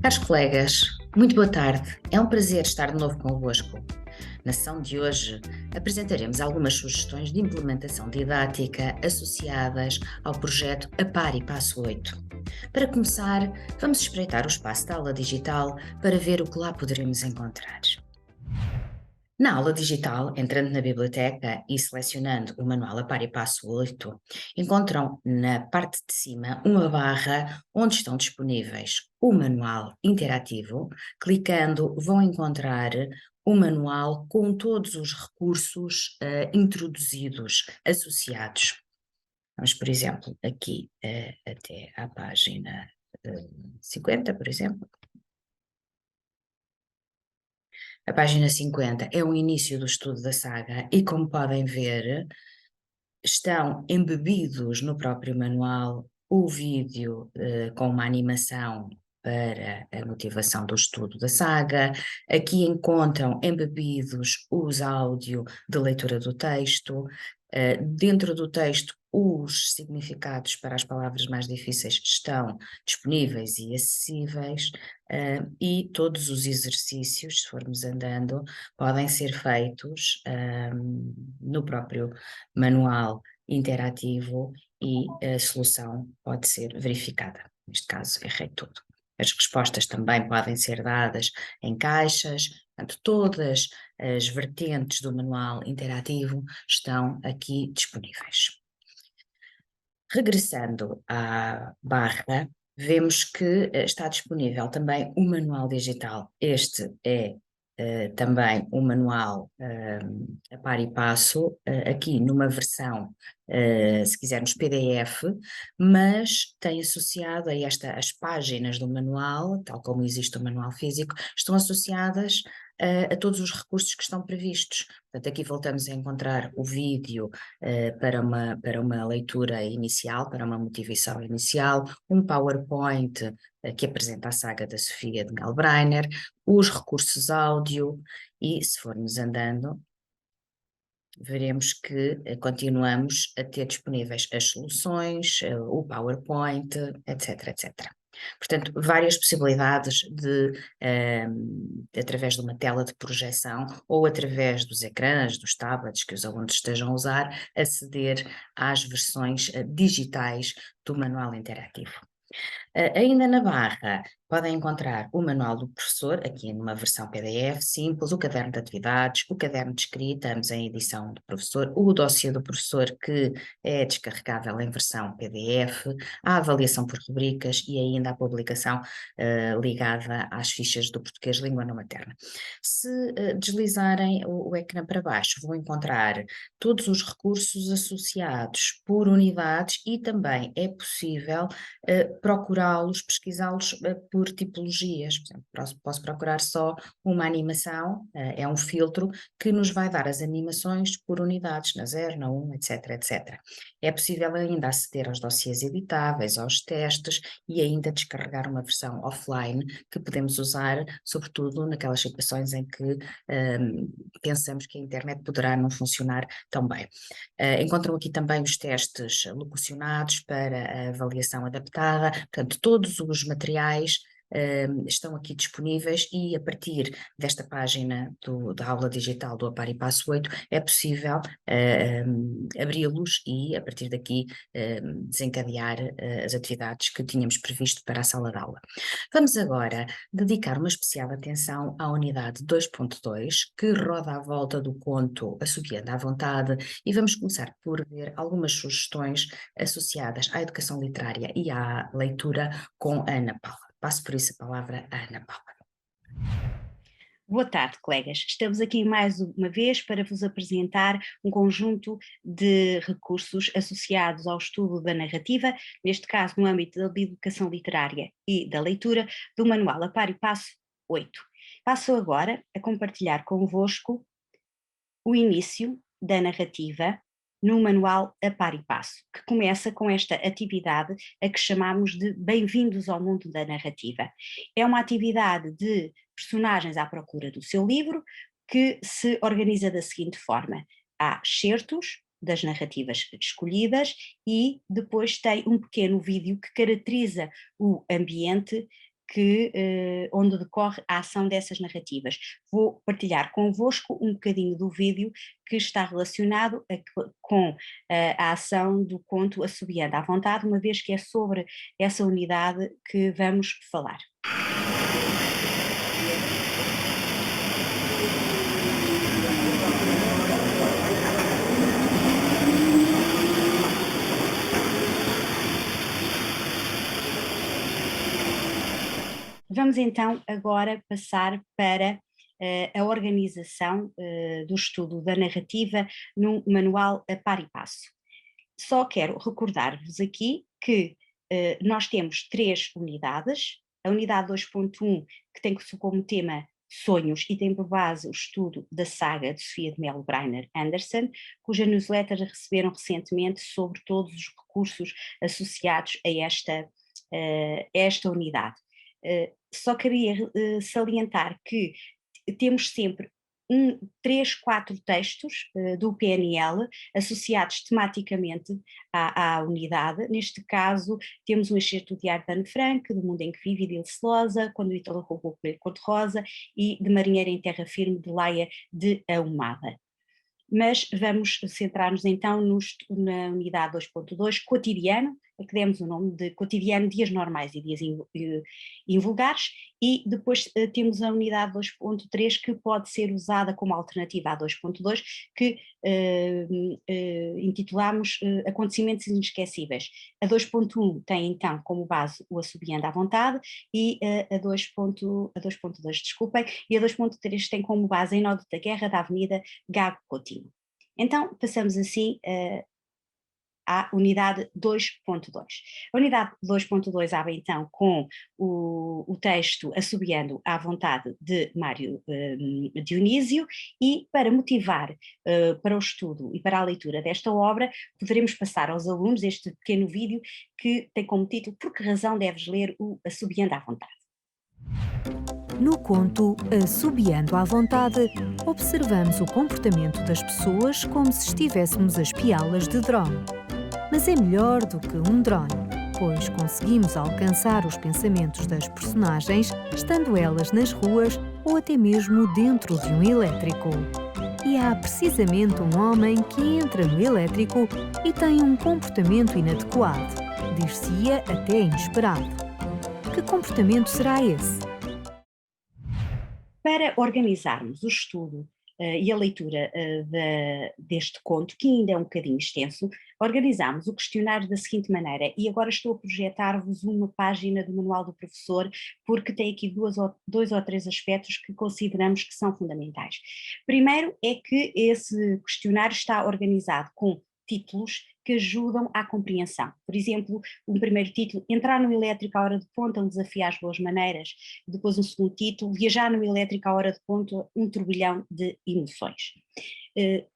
Caros colegas, muito boa tarde. É um prazer estar de novo convosco. Na sessão de hoje, apresentaremos algumas sugestões de implementação didática associadas ao projeto A Par e Passo 8. Para começar, vamos espreitar o espaço da aula digital para ver o que lá poderemos encontrar. Na aula digital, entrando na biblioteca e selecionando o manual A Par e Passo 8, encontram na parte de cima uma barra onde estão disponíveis o manual interativo. Clicando, vão encontrar o manual com todos os recursos introduzidos, associados. Vamos, por exemplo, aqui até à página 50, por exemplo. A página 50 é o início do estudo da saga e, como podem ver, estão embebidos no próprio manual o vídeo com uma animação para a motivação do estudo da saga. Aqui encontram embebidos os áudios de leitura do texto. Dentro do texto, os significados para as palavras mais difíceis estão disponíveis e acessíveis, e todos os exercícios, se formos andando, podem ser feitos no próprio manual interativo e a solução pode ser verificada. Neste caso, errei tudo. As respostas também podem ser dadas em caixas, portanto, todas as vertentes do manual interativo estão aqui disponíveis. Regressando à barra, vemos que está disponível também o manual digital. Este é também o manual a par e passo, aqui numa versão, se quisermos, PDF, mas tem associado a as páginas do manual, tal como existe o manual físico, estão associadas a todos os recursos que estão previstos. Portanto, aqui voltamos a encontrar o vídeo para uma leitura inicial, para uma motivação inicial, um PowerPoint que apresenta a saga da Sofia de Melbreiner, os recursos áudio e, se formos andando, veremos que continuamos a ter disponíveis as soluções, o PowerPoint, etc, etc. Portanto, várias possibilidades de, através de uma tela de projeção ou através dos ecrãs, dos tablets que os alunos estejam a usar, aceder às versões digitais do manual interativo. Ainda na barra podem encontrar o manual do professor, aqui numa versão PDF simples, o caderno de atividades, o caderno de escrita, ambos em edição do professor, o dossiê do professor que é descarregável em versão PDF, a avaliação por rubricas e ainda a publicação ligada às fichas do português língua não materna. Se deslizarem o ecrã para baixo, vão encontrar todos os recursos associados por unidades e também é possível procurá-los, pesquisá-los por tipologias. Por exemplo, posso procurar só uma animação, é um filtro que nos vai dar as animações por unidades, na 0, na 1, etc, etc. É possível ainda aceder aos dossiês editáveis, aos testes e ainda descarregar uma versão offline que podemos usar, sobretudo naquelas situações em que pensamos que a internet poderá não funcionar tão bem. Encontram aqui também os testes locucionados para a avaliação adaptada, portanto, todos os materiais estão aqui disponíveis e a partir desta página da aula digital do A Par e Passo 8 é possível abri-los e a partir daqui desencadear as atividades que tínhamos previsto para a sala de aula. Vamos agora dedicar uma especial atenção à unidade 2.2 que roda à volta do conto Assobiando à Vontade e vamos começar por ver algumas sugestões associadas à educação literária e à leitura com a Ana Paula. Passo por isso a palavra à Ana Paula. Boa tarde, colegas. Estamos aqui mais uma vez para vos apresentar um conjunto de recursos associados ao estudo da narrativa, neste caso no âmbito da educação literária e da leitura, do manual A Par e Passo 8. Passo agora a compartilhar convosco o início da narrativa no manual A Par e Passo, que começa com esta atividade a que chamamos de Bem-vindos ao Mundo da Narrativa. É uma atividade de personagens à procura do seu livro, que se organiza da seguinte forma: há excertos das narrativas escolhidas e depois tem um pequeno vídeo que caracteriza o ambiente onde decorre a ação dessas narrativas. Vou partilhar convosco um bocadinho do vídeo que está relacionado com a ação do conto Assobiando à Vontade, uma vez que é sobre essa unidade que vamos falar. Vamos então agora passar para a organização do estudo da narrativa num manual a par e passo. Só quero recordar-vos aqui que nós temos 3 unidades, a unidade 2.1 que tem como tema sonhos e tem por base o estudo da saga de Sofia de Mello Breiner Anderson, cuja newsletter receberam recentemente sobre todos os recursos associados a esta unidade. Só queria salientar que temos sempre 3, 4 textos do PNL associados tematicamente à unidade. Neste caso, temos um excerto de arte de Anne Frank, do Mundo em que Vive, de Ilse Loza, Quando o Ítalo Roubou o Coelho Cor-de-Rosa, e de Marinheira em Terra Firme, de Laia de Ahumada. Mas vamos centrar-nos então na unidade 2.2, cotidiano, a que demos o nome de cotidiano, dias normais e dias invulgares, e depois temos a unidade 2.3 que pode ser usada como alternativa à 2.2, que intitulamos Acontecimentos Inesquecíveis. A 2.1 tem então como base o Assobiando à Vontade e a 2.2, desculpem, e a 2.3 tem como base Em Nó da Guerra da Avenida Gago Coutinho. Então passamos assim à unidade 2.2. A unidade 2.2 abre então com o texto Assobiando à Vontade de Mário Dionísio, e para motivar para o estudo e para a leitura desta obra, poderemos passar aos alunos este pequeno vídeo que tem como título Por que razão deves ler o Assobiando à Vontade? No conto Assobiando à Vontade, observamos o comportamento das pessoas como se estivéssemos a espiá-las de drone. Mas é melhor do que um drone, pois conseguimos alcançar os pensamentos das personagens, estando elas nas ruas ou até mesmo dentro de um elétrico. E há precisamente um homem que entra no elétrico e tem um comportamento inadequado, dir-se-ia até inesperado. Que comportamento será esse? Para organizarmos o estudo e a leitura deste conto, que ainda é um bocadinho extenso, organizámos o questionário da seguinte maneira, e agora estou a projetar-vos uma página do Manual do Professor, porque tem aqui dois ou três aspectos que consideramos que são fundamentais. Primeiro é que esse questionário está organizado com títulos que ajudam à compreensão. Por exemplo, um primeiro título, Entrar no elétrico à hora de ponta, um desafio às boas maneiras. Depois um segundo título, Viajar no elétrico à hora de ponta, um turbilhão de emoções.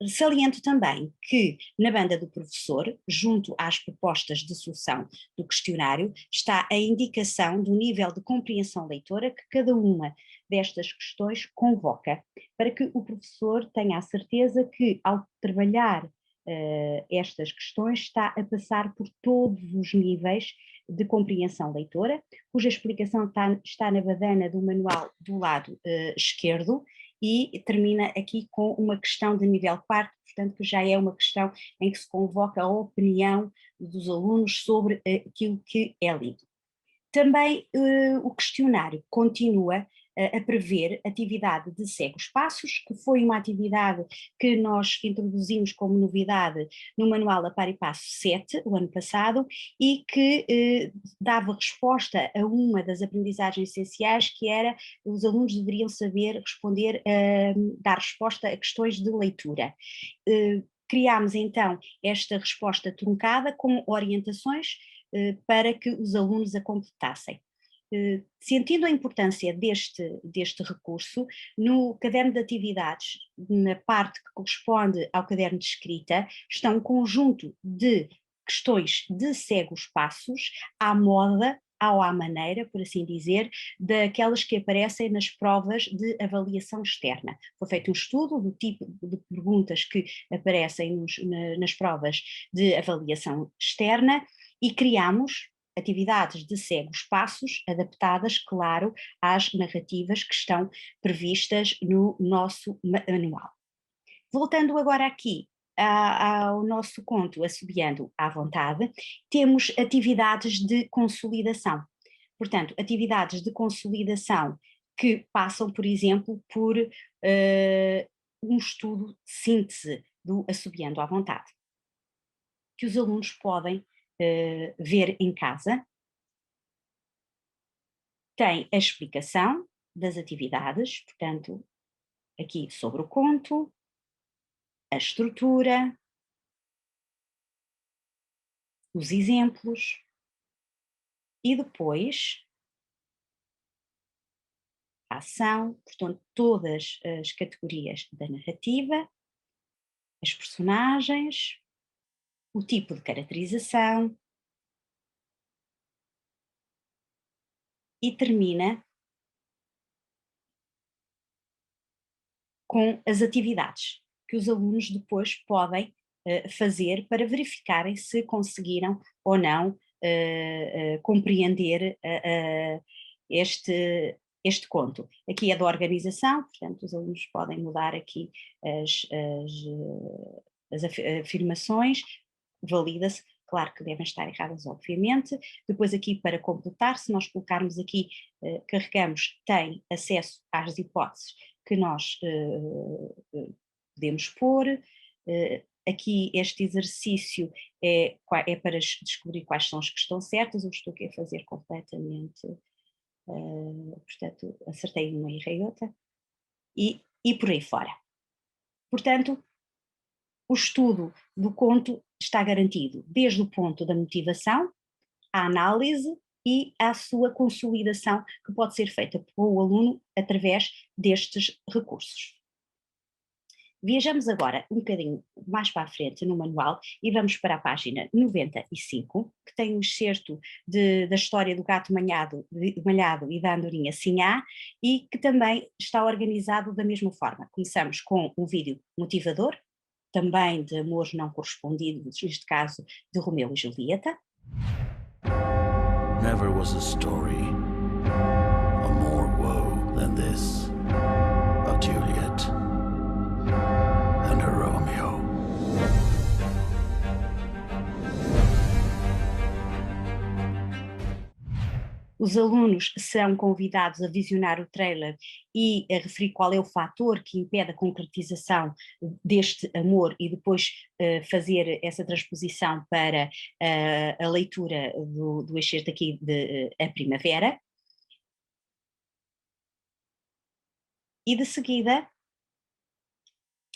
Saliento também que na banda do professor, junto às propostas de solução do questionário, está a indicação do nível de compreensão leitora que cada uma destas questões convoca, para que o professor tenha a certeza que, ao trabalhar estas questões, está a passar por todos os níveis de compreensão leitora, cuja explicação está na badana do manual do lado esquerdo, e termina aqui com uma questão de nível 4, portanto que já é uma questão em que se convoca a opinião dos alunos sobre aquilo que é lido. Também o questionário continua a prever atividade de segue os passos, que foi uma atividade que nós introduzimos como novidade no Manual a Par e Passo 7, o ano passado, e que dava resposta a uma das aprendizagens essenciais, que era os alunos deveriam saber responder, dar resposta a questões de leitura. Criámos então esta resposta truncada com orientações para que os alunos a completassem. Sentindo a importância deste recurso, no caderno de atividades, na parte que corresponde ao caderno de escrita, está um conjunto de questões de segue os passos, à moda, ou à maneira, por assim dizer, daquelas que aparecem nas provas de avaliação externa. Foi feito um estudo do tipo de perguntas que aparecem nas provas de avaliação externa, e criámos atividades de cegos passos, adaptadas, claro, às narrativas que estão previstas no nosso manual. Voltando agora aqui ao nosso conto Assobiando à Vontade, temos atividades de consolidação. Portanto, atividades de consolidação que passam, por exemplo, por um estudo síntese do Assobiando à Vontade, que os alunos podem ver em casa. Tem a explicação das atividades, portanto, aqui sobre o conto, a estrutura, os exemplos, e depois a ação, portanto, todas as categorias da narrativa, as personagens, o tipo de caracterização, e termina com as atividades que os alunos depois podem fazer para verificarem se conseguiram ou não compreender este conto. Aqui é da organização, portanto os alunos podem mudar aqui as afirmações, valida-se, claro que devem estar erradas, obviamente. Depois aqui para completar, se nós colocarmos aqui, carregamos, tem acesso às hipóteses que nós podemos pôr. Aqui este exercício é para descobrir quais são as que estão certas. Eu estou aqui a fazer completamente, portanto acertei uma e errei outra, e por aí fora. Portanto, o estudo do conto está garantido desde o ponto da motivação, à análise e à sua consolidação, que pode ser feita pelo aluno através destes recursos. Viajamos agora um bocadinho mais para a frente no manual e vamos para a página 95, que tem um excerto da história do gato malhado e da andorinha Sinhá, e que também está organizado da mesma forma. Começamos com um vídeo motivador, também de amores não correspondidos, neste caso de Romeu e Julieta. Never was a story of more woe than this, of Juliet and her Romeo. Os alunos são convidados a visionar o trailer e a referir qual é o fator que impede a concretização deste amor e depois fazer essa transposição para a leitura do excerto aqui de A Primavera. E de seguida,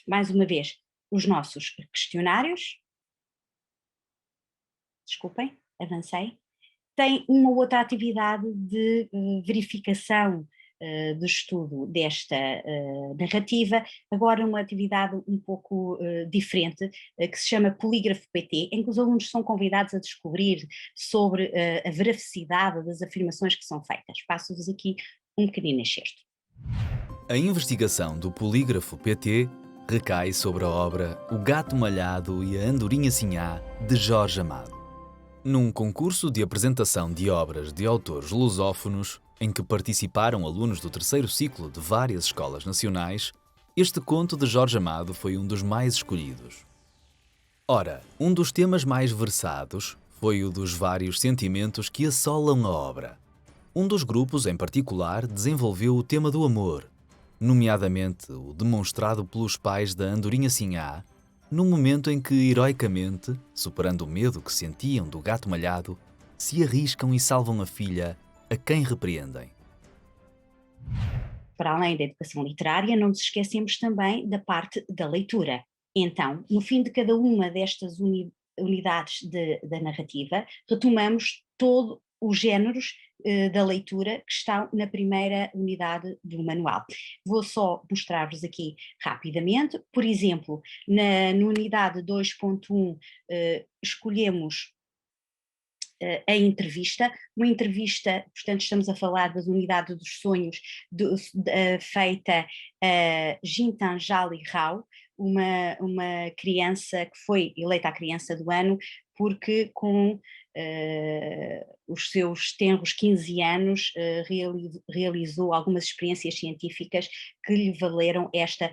mais uma vez, os nossos questionários. Desculpem, avancei. Tem uma outra atividade de verificação do estudo desta narrativa, agora uma atividade um pouco diferente, que se chama Polígrafo PT, em que os alunos são convidados a descobrir sobre a veracidade das afirmações que são feitas. Passo-vos aqui um pequenino excerto. A investigação do Polígrafo PT recai sobre a obra O Gato Malhado e a Andorinha Sinhá, de Jorge Amado. Num concurso de apresentação de obras de autores lusófonos, em que participaram alunos do terceiro ciclo de várias escolas nacionais, este conto de Jorge Amado foi um dos mais escolhidos. Ora, um dos temas mais versados foi o dos vários sentimentos que assolam a obra. Um dos grupos, em particular, desenvolveu o tema do amor, nomeadamente o demonstrado pelos pais da Andorinha Sinhá, num momento em que, heroicamente, superando o medo que sentiam do gato malhado, se arriscam e salvam a filha, a quem repreendem. Para além da educação literária, não nos esquecemos também da parte da leitura. Então, no fim de cada uma destas unidades da narrativa, retomamos todos os géneros da leitura que estão na primeira unidade do manual. Vou só mostrar-vos aqui rapidamente. Por exemplo, na unidade 2.1 escolhemos a entrevista, uma entrevista, portanto estamos a falar das unidades dos sonhos, feita a Gintanjali Rao, uma criança que foi eleita a criança do ano, porque com os seus tenros 15 anos, realizou algumas experiências científicas que lhe valeram esta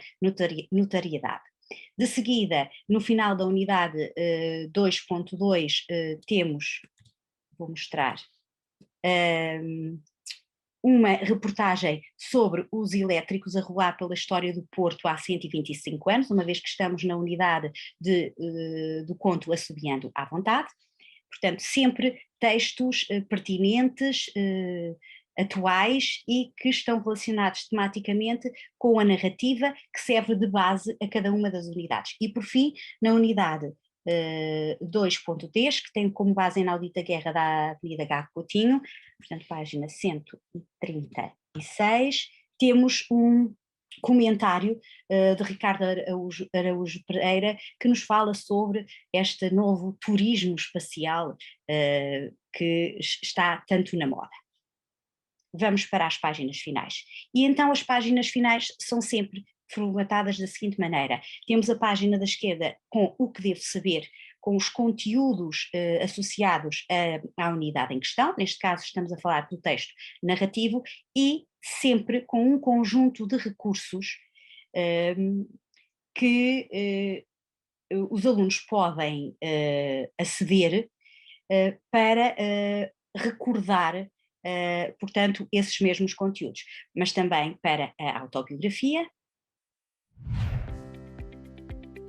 notoriedade. De seguida, no final da unidade 2.2, temos, vou mostrar, uma reportagem sobre os elétricos a rolar pela história do Porto há 125 anos, uma vez que estamos na unidade do conto Assobiando à Vontade. Portanto, sempre textos pertinentes, atuais e que estão relacionados tematicamente com a narrativa que serve de base a cada uma das unidades. E, por fim, na unidade 2.10, que tem como base a inaudita guerra da Avenida Garro Coutinho, portanto, página 136, temos um comentário de Ricardo Araújo Pereira, que nos fala sobre este novo turismo espacial que está tanto na moda. Vamos para as páginas finais. E então as páginas finais são sempre formatadas da seguinte maneira: temos a página da esquerda com o que devo saber, com os conteúdos associados à unidade em questão, neste caso estamos a falar do texto narrativo, e sempre com um conjunto de recursos que os alunos podem aceder para recordar, portanto, esses mesmos conteúdos, mas também para a autobiografia.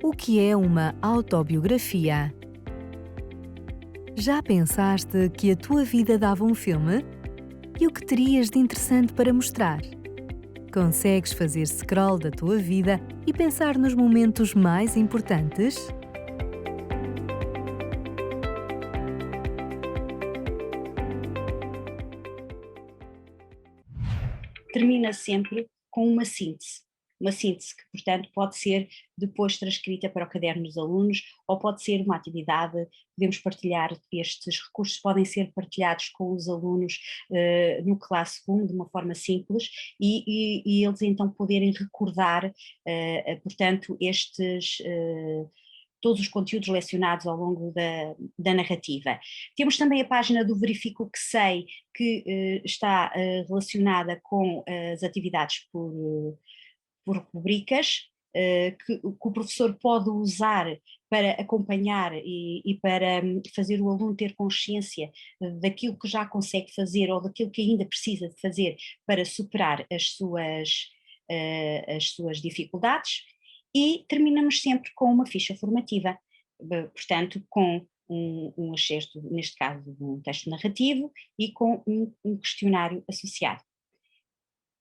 O que é uma autobiografia? Já pensaste que a tua vida dava um filme? E o que terias de interessante para mostrar? Consegues fazer scroll da tua vida e pensar nos momentos mais importantes? Termina sempre com uma síntese que, portanto, pode ser depois transcrita para o caderno dos alunos, ou pode ser uma atividade, podemos partilhar, estes recursos podem ser partilhados com os alunos no Classroom de uma forma simples e eles então poderem recordar, portanto, todos os conteúdos lecionados ao longo da narrativa. Temos também a página do Verifico o que Sei, que está relacionada com as atividades por rubricas, que o professor pode usar para acompanhar e para fazer o aluno ter consciência daquilo que já consegue fazer ou daquilo que ainda precisa de fazer para superar as suas dificuldades. E terminamos sempre com uma ficha formativa, portanto, com um excerto, neste caso, de um texto narrativo e com um questionário associado.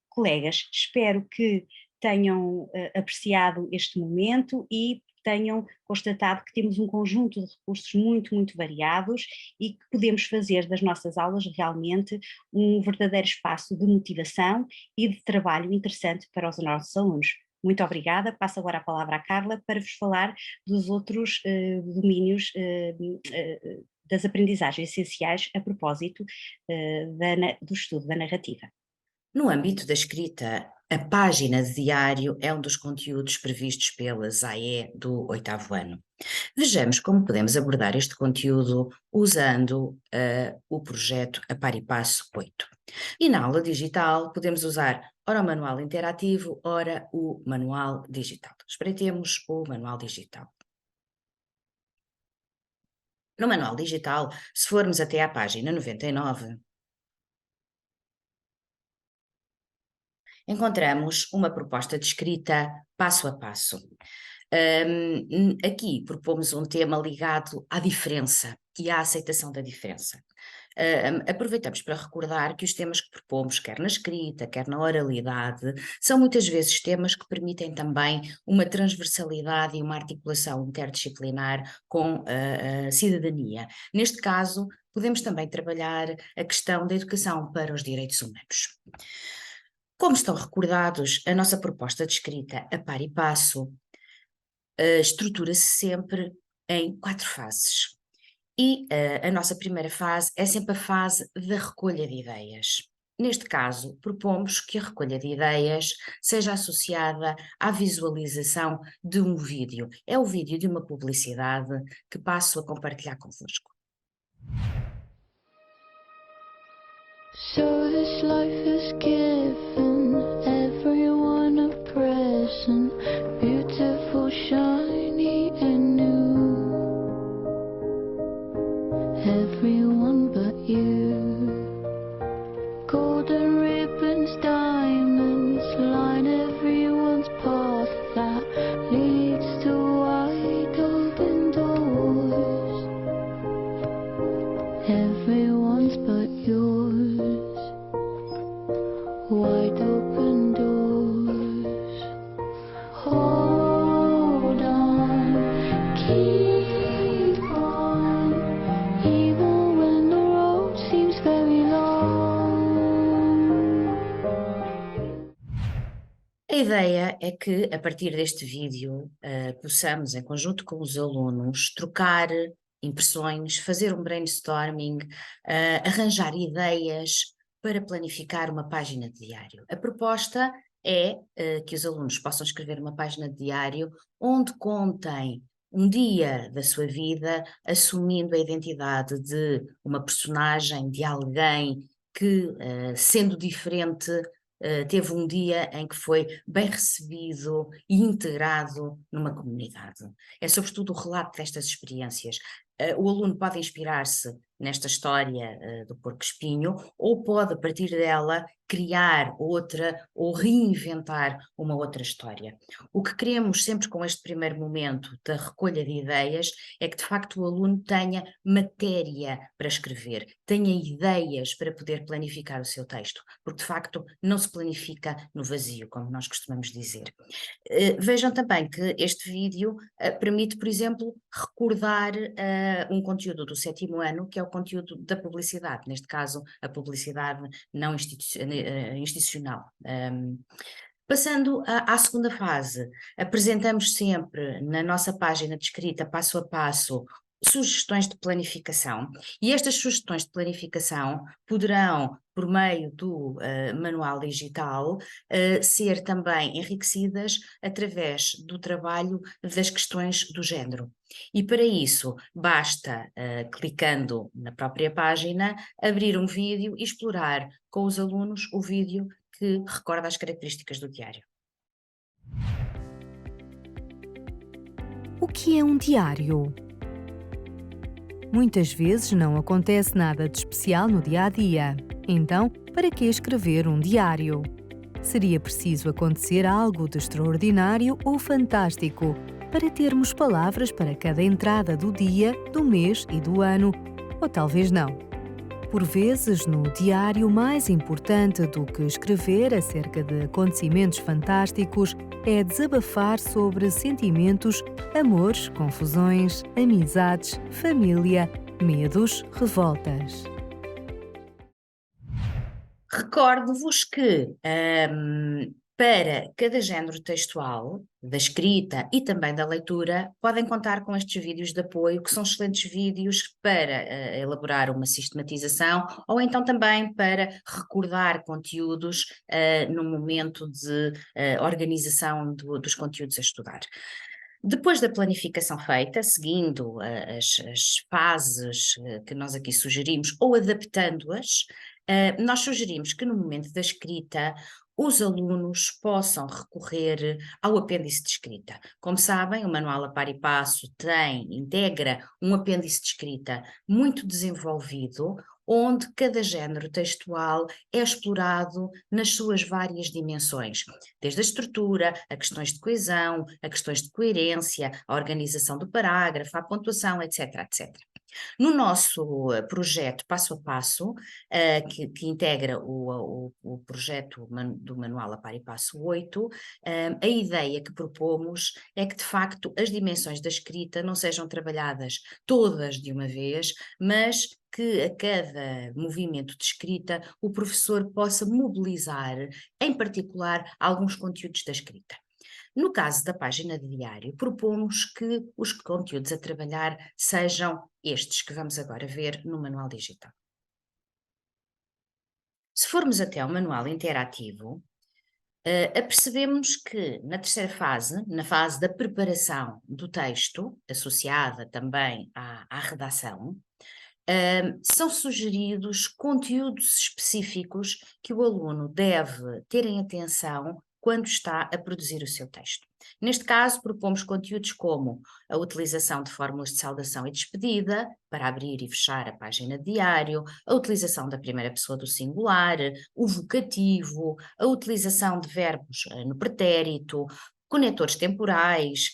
Colegas, espero que tenham apreciado este momento e tenham constatado que temos um conjunto de recursos muito, muito variados e que podemos fazer das nossas aulas realmente um verdadeiro espaço de motivação e de trabalho interessante para os nossos alunos. Muito obrigada. Passo agora a palavra à Carla para vos falar dos outros domínios das aprendizagens essenciais a propósito do estudo da narrativa. No âmbito da escrita, a página de diário é um dos conteúdos previstos pela ZAE do 8º ano. Vejamos como podemos abordar este conteúdo usando o projeto A Par e Passo 8. E na aula digital podemos usar ora o manual interativo, ora o manual digital. Espreitemos o manual digital. No manual digital, se formos até à página 99, encontramos uma proposta de escrita passo a passo. Aqui propomos um tema ligado à diferença e à aceitação da diferença. Aproveitamos para recordar que os temas que propomos, quer na escrita, quer na oralidade, são muitas vezes temas que permitem também uma transversalidade e uma articulação interdisciplinar com a cidadania. Neste caso, podemos também trabalhar a questão da educação para os direitos humanos. Como estão recordados, a nossa proposta de escrita A Par e Passo estrutura-se sempre em 4 fases. E a nossa primeira fase é sempre a fase da recolha de ideias. Neste caso, propomos que a recolha de ideias seja associada à visualização de um vídeo. É o vídeo de uma publicidade que passo a compartilhar convosco. So this life has given everyone a present, beautiful, shiny and new. Everyone but you. Golden ribbons, diamonds line everyone's path that leads to wide open doors. Everyone's but yours. Wide open doors. Hold on, keep on, even when the road seems very long. A ideia é que, a partir deste vídeo, possamos, em conjunto com os alunos, trocar impressões, fazer um brainstorming, arranjar ideias para planificar uma página de diário. A proposta é que os alunos possam escrever uma página de diário onde contem um dia da sua vida, assumindo a identidade de uma personagem, de alguém que, sendo diferente, teve um dia em que foi bem recebido e integrado numa comunidade. É sobretudo o relato destas experiências. O aluno pode inspirar-se nesta história do porco-espinho, ou pode, a partir dela, criar outra ou reinventar uma outra história. O que queremos sempre com este primeiro momento da recolha de ideias é que, de facto, o aluno tenha matéria para escrever, tenha ideias para poder planificar o seu texto, porque, de facto, não se planifica no vazio, como nós costumamos dizer. Vejam também que este vídeo permite, por exemplo, recordar um conteúdo do 7º ano, que é o conteúdo da publicidade, neste caso a publicidade não institucional. Passando à segunda fase, apresentamos sempre na nossa página de escrita, passo a passo, sugestões de planificação, e estas sugestões de planificação poderão, por meio do manual digital, ser também enriquecidas através do trabalho das questões do género. E para isso basta, clicando na própria página, abrir um vídeo e explorar com os alunos o vídeo que recorda as características do diário. O que é um diário? Muitas vezes não acontece nada de especial no dia-a-dia. Então, para que escrever um diário? Seria preciso acontecer algo de extraordinário ou fantástico para termos palavras para cada entrada do dia, do mês e do ano, ou talvez não. Por vezes, no diário, mais importante do que escrever acerca de acontecimentos fantásticos é desabafar sobre sentimentos, amores, confusões, amizades, família, medos, revoltas. Recordo-vos que para cada género textual, da escrita e também da leitura, podem contar com estes vídeos de apoio, que são excelentes vídeos para elaborar uma sistematização ou então também para recordar conteúdos no momento de organização dos conteúdos a estudar. Depois da planificação feita, seguindo as fases que nós aqui sugerimos ou adaptando-as, nós sugerimos que no momento da escrita os alunos possam recorrer ao apêndice de escrita. Como sabem, o Manual a Par e Passo integra um apêndice de escrita muito desenvolvido, onde cada género textual é explorado nas suas várias dimensões, desde a estrutura, a questões de coesão, a questões de coerência, a organização do parágrafo, a pontuação, etc, etc. No nosso projeto Passo a Passo, que integra o projeto do Manual a Par e Passo 8, a ideia que propomos é que, de facto, as dimensões da escrita não sejam trabalhadas todas de uma vez, mas que a cada movimento de escrita o professor possa mobilizar, em particular, alguns conteúdos da escrita. No caso da página de diário, propomos que os conteúdos a trabalhar sejam estes que vamos agora ver no manual digital. Se formos até ao manual interativo, apercebemos que na terceira fase, na fase da preparação do texto, associada também à redação, são sugeridos conteúdos específicos que o aluno deve ter em atenção quando está a produzir o seu texto. Neste caso, propomos conteúdos como a utilização de fórmulas de saudação e despedida, para abrir e fechar a página de diário, a utilização da primeira pessoa do singular, o vocativo, a utilização de verbos no pretérito, conectores temporais,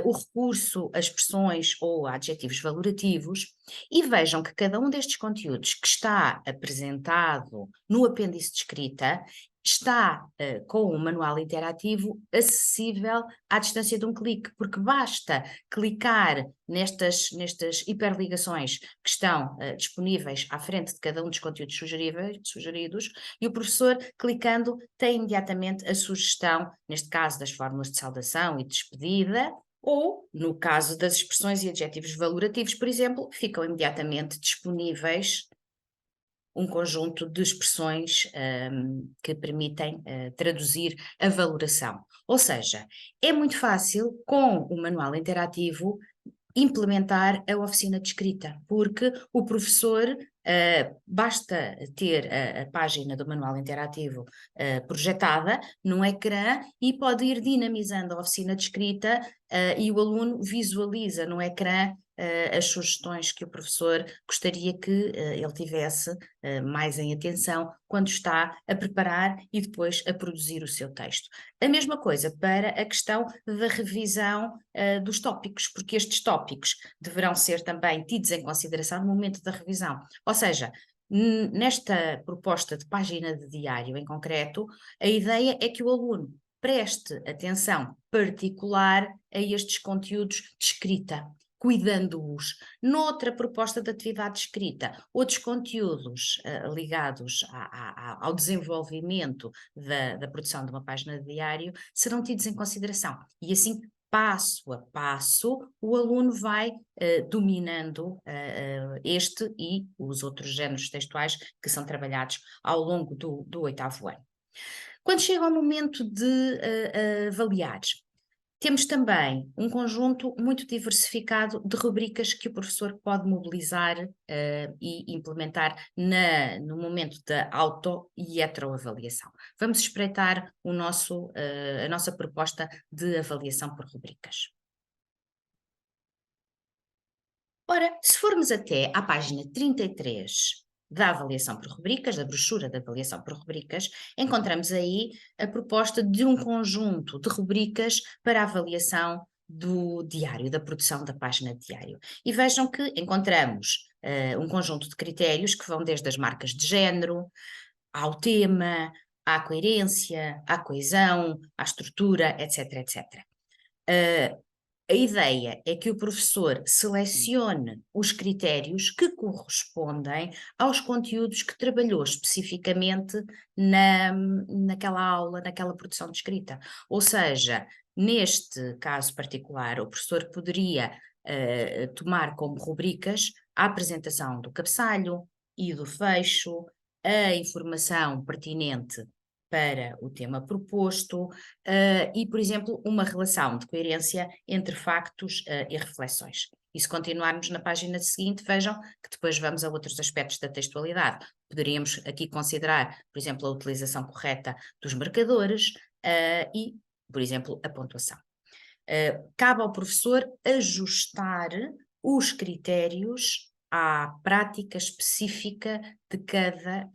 o recurso a expressões ou a adjetivos valorativos, e vejam que cada um destes conteúdos que está apresentado no apêndice de escrita está com um manual interativo acessível à distância de um clique, porque basta clicar nestas hiperligações que estão disponíveis à frente de cada um dos conteúdos sugeridos, e o professor, clicando, tem imediatamente a sugestão, neste caso das fórmulas de saudação e despedida, ou, no caso das expressões e adjetivos valorativos, por exemplo, ficam imediatamente disponíveis um conjunto de expressões que permitem traduzir a valoração. Ou seja, é muito fácil, com o manual interativo, implementar a oficina de escrita, porque o professor basta ter a página do manual interativo projetada num ecrã e pode ir dinamizando a oficina de escrita e o aluno visualiza no ecrã as sugestões que o professor gostaria que ele tivesse mais em atenção quando está a preparar e depois a produzir o seu texto. A mesma coisa para a questão da revisão dos tópicos, porque estes tópicos deverão ser também tidos em consideração no momento da revisão. Ou seja, nesta proposta de página de diário em concreto, a ideia é que o aluno preste atenção particular a estes conteúdos de escrita, cuidando-os. Noutra proposta de atividade de escrita, outros conteúdos ligados ao desenvolvimento da produção de uma página de diário serão tidos em consideração. E assim, passo a passo, o aluno vai dominando este e os outros géneros textuais que são trabalhados ao longo do 8º ano. Quando chega ao momento de avaliar, temos também um conjunto muito diversificado de rubricas que o professor pode mobilizar e implementar no momento da auto e heteroavaliação. Vamos espreitar a nossa proposta de avaliação por rubricas. Ora, se formos até à página 33 da avaliação por rubricas, da brochura de avaliação por rubricas, encontramos aí a proposta de um conjunto de rubricas para a avaliação do diário, da produção da página de diário. E vejam que encontramos um conjunto de critérios que vão desde as marcas de género, ao tema, à coerência, à coesão, à estrutura, etc, etc. A ideia é que o professor selecione os critérios que correspondem aos conteúdos que trabalhou especificamente naquela aula, naquela produção de escrita. Ou seja, neste caso particular, o professor poderia tomar como rubricas a apresentação do cabeçalho e do fecho, a informação pertinente para o tema proposto e, por exemplo, uma relação de coerência entre factos e reflexões. E se continuarmos na página seguinte, vejam que depois vamos a outros aspectos da textualidade. Poderíamos aqui considerar, por exemplo, a utilização correta dos marcadores e, por exemplo, a pontuação. Cabe ao professor ajustar os critérios à prática específica de cada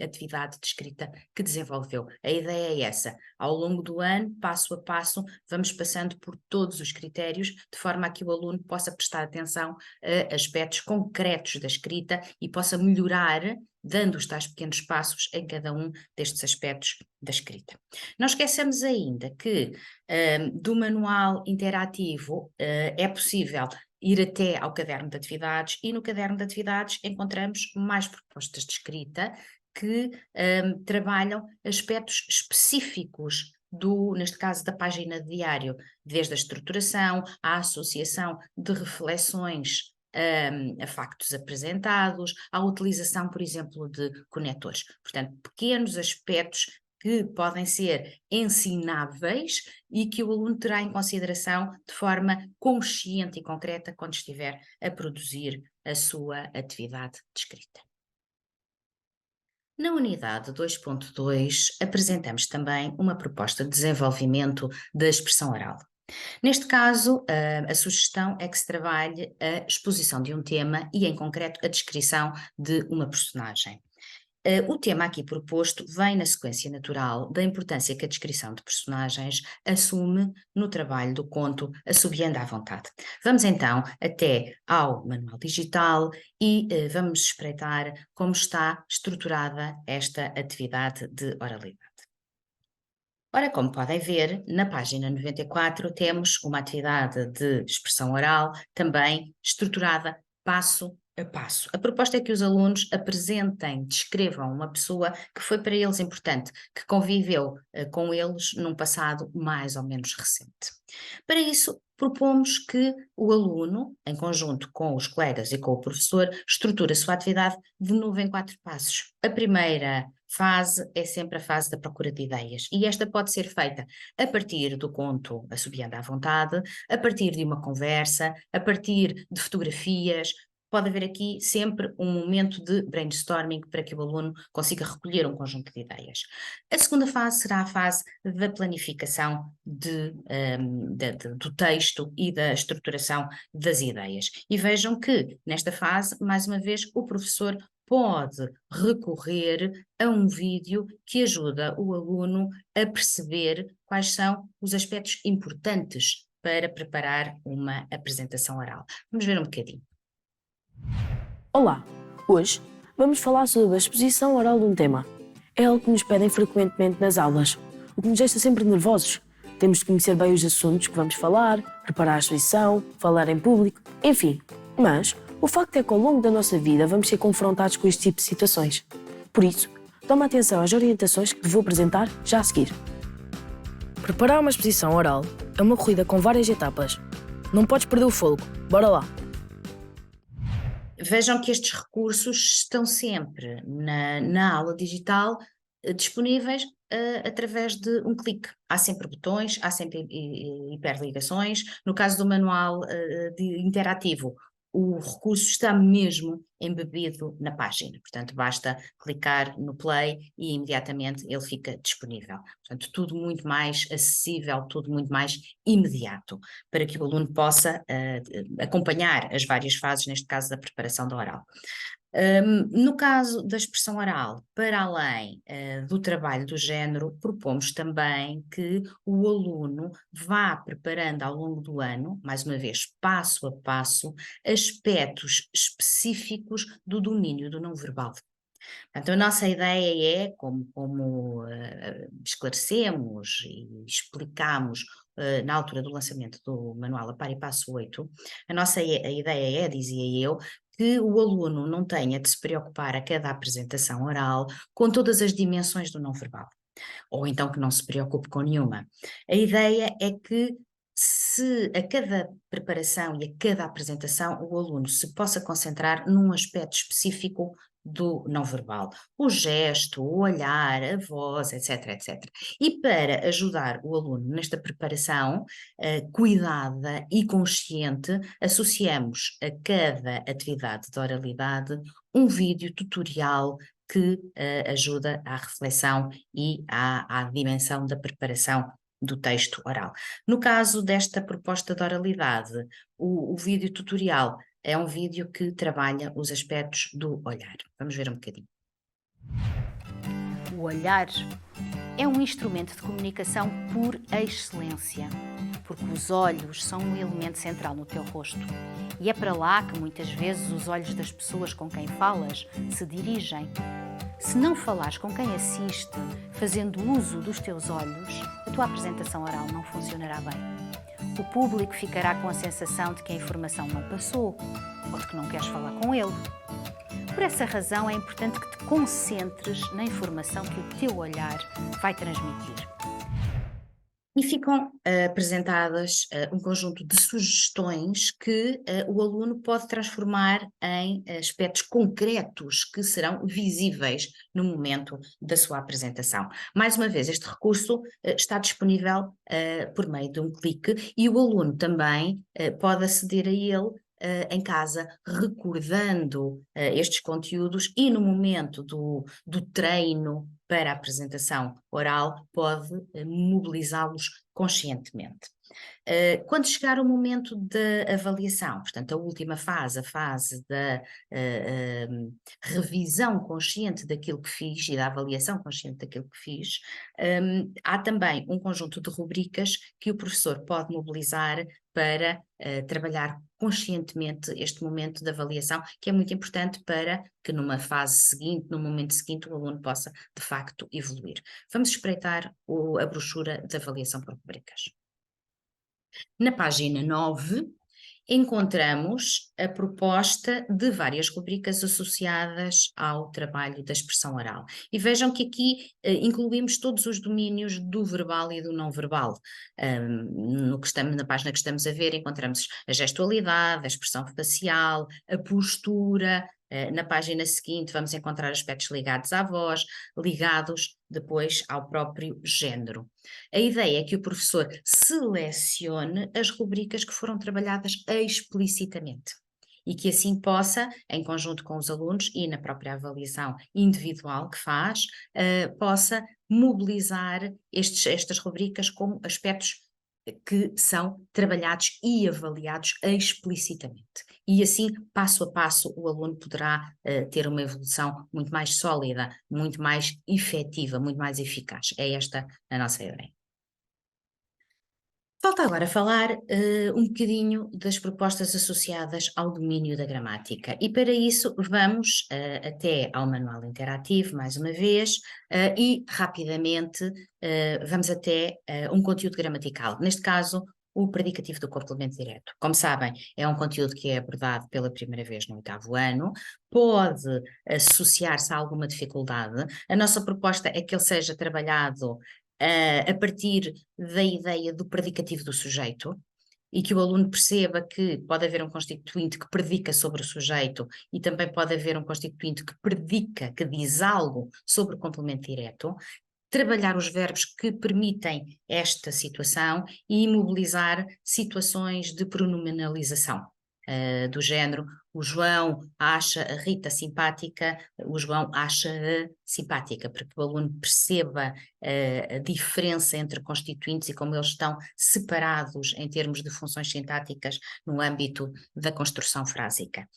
atividade de escrita que desenvolveu. A ideia é essa. Ao longo do ano, passo a passo, vamos passando por todos os critérios, de forma a que o aluno possa prestar atenção a aspectos concretos da escrita e possa melhorar, dando os tais pequenos passos em cada um destes aspectos da escrita. Não esqueçamos ainda que do manual interativo é possível ir até ao caderno de atividades, e no caderno de atividades encontramos mais propostas de escrita que trabalham aspectos específicos neste caso da página de diário, desde a estruturação, à associação de reflexões a factos apresentados, à utilização, por exemplo, de conectores. Portanto, pequenos aspectos que podem ser ensináveis e que o aluno terá em consideração de forma consciente e concreta quando estiver a produzir a sua atividade descrita. Na unidade 2.2, apresentamos também uma proposta de desenvolvimento da expressão oral. Neste caso, a sugestão é que se trabalhe a exposição de um tema e, em concreto, a descrição de uma personagem. O tema aqui proposto vem na sequência natural da importância que a descrição de personagens assume no trabalho do conto Assobiando à Vontade. Vamos então até ao manual digital e vamos espreitar como está estruturada esta atividade de oralidade. Ora, como podem ver, na página 94 temos uma atividade de expressão oral também estruturada passo a passo. A proposta é que os alunos apresentem, descrevam uma pessoa que foi para eles importante, que conviveu com eles num passado mais ou menos recente. Para isso, propomos que o aluno, em conjunto com os colegas e com o professor, estruture a sua atividade de novo em 4 passos. A primeira fase é sempre a fase da procura de ideias, e esta pode ser feita a partir do conto Assobiando à Vontade, a partir de uma conversa, a partir de fotografias. Pode haver aqui sempre um momento de brainstorming para que o aluno consiga recolher um conjunto de ideias. A segunda fase será a fase da planificação do texto e da estruturação das ideias. E vejam que, nesta fase, mais uma vez, o professor pode recorrer a um vídeo que ajuda o aluno a perceber quais são os aspectos importantes para preparar uma apresentação oral. Vamos ver um bocadinho. Olá! Hoje vamos falar sobre a exposição oral de um tema. É algo que nos pedem frequentemente nas aulas, o que nos deixa sempre nervosos. Temos de conhecer bem os assuntos que vamos falar, preparar a exposição, falar em público, enfim. Mas o facto é que ao longo da nossa vida vamos ser confrontados com este tipo de situações. Por isso, toma atenção às orientações que te vou apresentar já a seguir. Preparar uma exposição oral é uma corrida com várias etapas. Não podes perder o fôlego. Bora lá! Vejam que estes recursos estão sempre na aula digital disponíveis através de um clique. Há sempre botões, há sempre hiperligações. No caso do manual interativo, o recurso está mesmo embebido na página, portanto basta clicar no play e imediatamente ele fica disponível. Portanto, tudo muito mais acessível, tudo muito mais imediato, para que o aluno possa acompanhar as várias fases, neste caso da preparação da oral. No caso da expressão oral, para além do trabalho do género, propomos também que o aluno vá preparando ao longo do ano, mais uma vez, passo a passo, aspectos específicos do domínio do não verbal. Portanto, a nossa ideia é, como esclarecemos e explicamos na altura do lançamento do manual A Par e Passo 8, a ideia é, dizia eu, que o aluno não tenha de se preocupar a cada apresentação oral com todas as dimensões do não verbal, ou então que não se preocupe com nenhuma. A ideia é que se a cada preparação e a cada apresentação o aluno se possa concentrar num aspecto específico do não verbal, o gesto, o olhar, a voz, etc, etc. E para ajudar o aluno nesta preparação cuidada e consciente, associamos a cada atividade de oralidade um vídeo tutorial que ajuda à reflexão e à dimensão da preparação do texto oral. No caso desta proposta de oralidade, o vídeo tutorial é um vídeo que trabalha os aspectos do olhar. Vamos ver um bocadinho. O olhar é um instrumento de comunicação por excelência, porque os olhos são um elemento central no teu rosto. E é para lá que muitas vezes os olhos das pessoas com quem falas se dirigem. Se não falares com quem assiste, fazendo uso dos teus olhos, a tua apresentação oral não funcionará bem. O público ficará com a sensação de que a informação não passou ou de que não queres falar com ele. Por essa razão é importante que te concentres na informação que o teu olhar vai transmitir. E ficam apresentadas um conjunto de sugestões que o aluno pode transformar em aspectos concretos que serão visíveis no momento da sua apresentação. Mais uma vez, este recurso está disponível por meio de um clique e o aluno também pode aceder a ele em casa, recordando estes conteúdos, e no momento do treino para a apresentação oral pode mobilizá-los conscientemente. Quando chegar o momento da avaliação, portanto, a última fase, a fase da revisão consciente daquilo que fiz e da avaliação consciente daquilo que fiz, há também um conjunto de rubricas que o professor pode mobilizar para trabalhar conscientemente este momento de avaliação, que é muito importante para que numa fase seguinte, no momento seguinte, o aluno possa, de facto, evoluir. Vamos espreitar a brochura de avaliação por rubricas. Na página 9, encontramos a proposta de várias rubricas associadas ao trabalho da expressão oral. E vejam que aqui incluímos todos os domínios do verbal e do não verbal. Na página que estamos a ver, encontramos a gestualidade, a expressão facial, a postura. Na página seguinte vamos encontrar aspectos ligados à voz, ligados depois ao próprio género. A ideia é que o professor selecione as rubricas que foram trabalhadas explicitamente e que assim possa, em conjunto com os alunos e na própria avaliação individual que faz, possa mobilizar estas rubricas como aspectos que são trabalhados e avaliados explicitamente. E assim, passo a passo, o aluno poderá ter uma evolução muito mais sólida, muito mais efetiva, muito mais eficaz. É esta a nossa ideia. Falta agora falar um bocadinho das propostas associadas ao domínio da gramática, e para isso vamos até ao manual interativo, mais uma vez, e rapidamente vamos até um conteúdo gramatical, neste caso o predicativo do complemento direto. Como sabem, é um conteúdo que é abordado pela primeira vez no 8º ano, pode associar-se a alguma dificuldade. A nossa proposta é que ele seja trabalhado a partir da ideia do predicativo do sujeito, e que o aluno perceba que pode haver um constituinte que predica sobre o sujeito e também pode haver um constituinte que predica, que diz algo sobre o complemento direto, trabalhar os verbos que permitem esta situação e mobilizar situações de pronominalização, do género: o João acha a Rita simpática, o João acha-a simpática, para que o aluno perceba a diferença entre constituintes e como eles estão separados em termos de funções sintáticas no âmbito da construção frásica.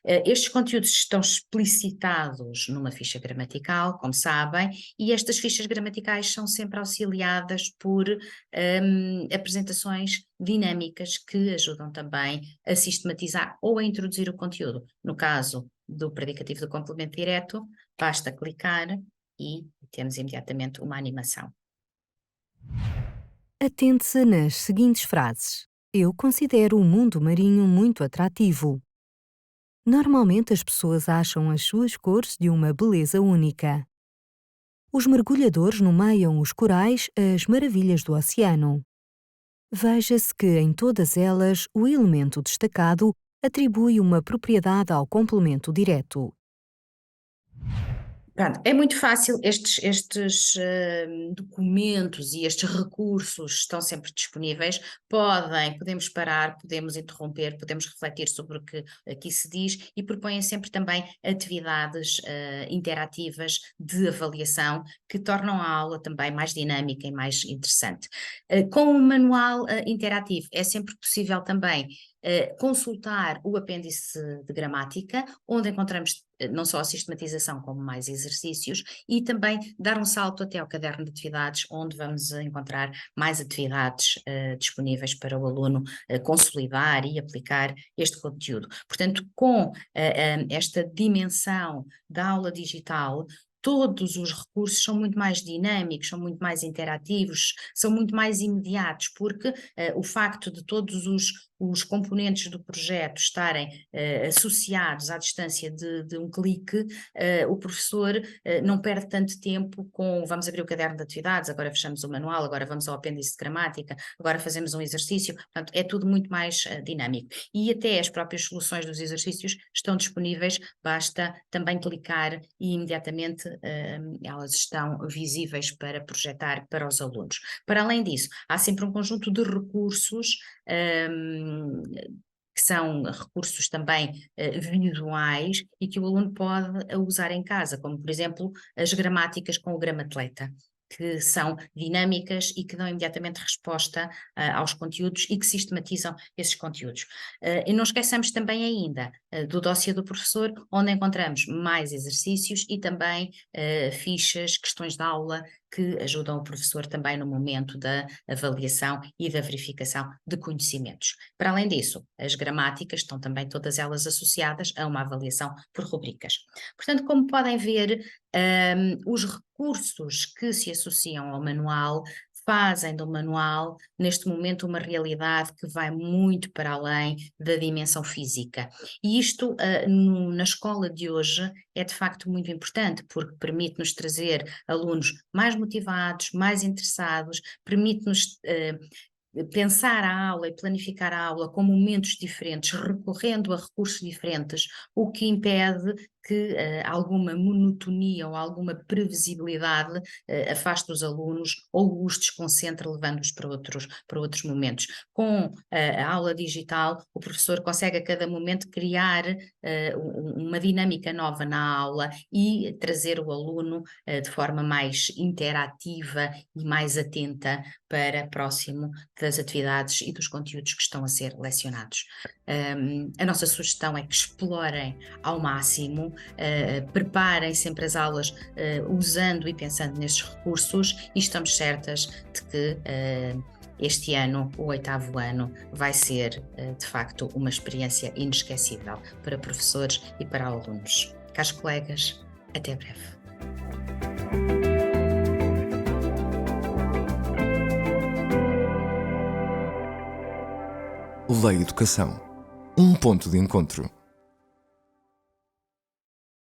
Estes conteúdos estão explicitados numa ficha gramatical, como sabem, e estas fichas gramaticais são sempre auxiliadas por apresentações dinâmicas que ajudam também a sistematizar ou a introduzir o conteúdo. No caso do predicativo do complemento direto, basta clicar e temos imediatamente uma animação. Atente-se nas seguintes frases. Eu considero o mundo marinho muito atrativo. Normalmente as pessoas acham as suas cores de uma beleza única. Os mergulhadores nomeiam os corais as maravilhas do oceano. Veja-se que em todas elas o elemento destacado atribui uma propriedade ao complemento direto. Pronto, é muito fácil, estes documentos e estes recursos estão sempre disponíveis, podemos parar, podemos interromper, podemos refletir sobre o que aqui se diz, e propõem sempre também atividades interativas de avaliação que tornam a aula também mais dinâmica e mais interessante. Com o manual interativo é sempre possível também consultar o apêndice de gramática, onde encontramos não só a sistematização como mais exercícios, e também dar um salto até ao caderno de atividades, onde vamos encontrar mais atividades disponíveis para o aluno consolidar e aplicar este conteúdo. Portanto, com esta dimensão da aula digital, todos os recursos são muito mais dinâmicos, são muito mais interativos, são muito mais imediatos, porque o facto de todos os componentes do projeto estarem associados à distância de um clique, o professor não perde tanto tempo com vamos abrir o caderno de atividades, agora fechamos o manual, agora vamos ao apêndice de gramática, agora fazemos um exercício. Portanto, é tudo muito mais dinâmico. E até as próprias soluções dos exercícios estão disponíveis, basta também clicar e imediatamente elas estão visíveis para projetar para os alunos. Para além disso, há sempre um conjunto de recursos que são recursos também visuais e que o aluno pode usar em casa, como por exemplo as gramáticas com o gramatleta, que são dinâmicas e que dão imediatamente resposta aos conteúdos e que sistematizam esses conteúdos. E não esqueçamos também ainda do dossiê do professor, onde encontramos mais exercícios e também fichas, questões de aula, que ajudam o professor também no momento da avaliação e da verificação de conhecimentos. Para além disso, as gramáticas estão também todas elas associadas a uma avaliação por rubricas. Portanto, como podem ver, os recursos que se associam ao manual fazem do manual, neste momento, uma realidade que vai muito para além da dimensão física. E isto, na escola de hoje, é de facto muito importante, porque permite-nos trazer alunos mais motivados, mais interessados, permite-nos pensar a aula e planificar a aula com momentos diferentes, recorrendo a recursos diferentes, o que impede que alguma monotonia ou alguma previsibilidade afaste os alunos ou os desconcentre, levando-os para outros momentos. Com a aula digital, o professor consegue a cada momento criar uma dinâmica nova na aula e trazer o aluno de forma mais interativa e mais atenta para próximo das atividades e dos conteúdos que estão a ser lecionados. A nossa sugestão é que explorem ao máximo, preparem sempre as aulas usando e pensando nestes recursos, e estamos certas de que este ano, o 8º ano, vai ser de facto uma experiência inesquecível para professores e para alunos. Caros colegas, até breve. Lei Educação. Um ponto de encontro.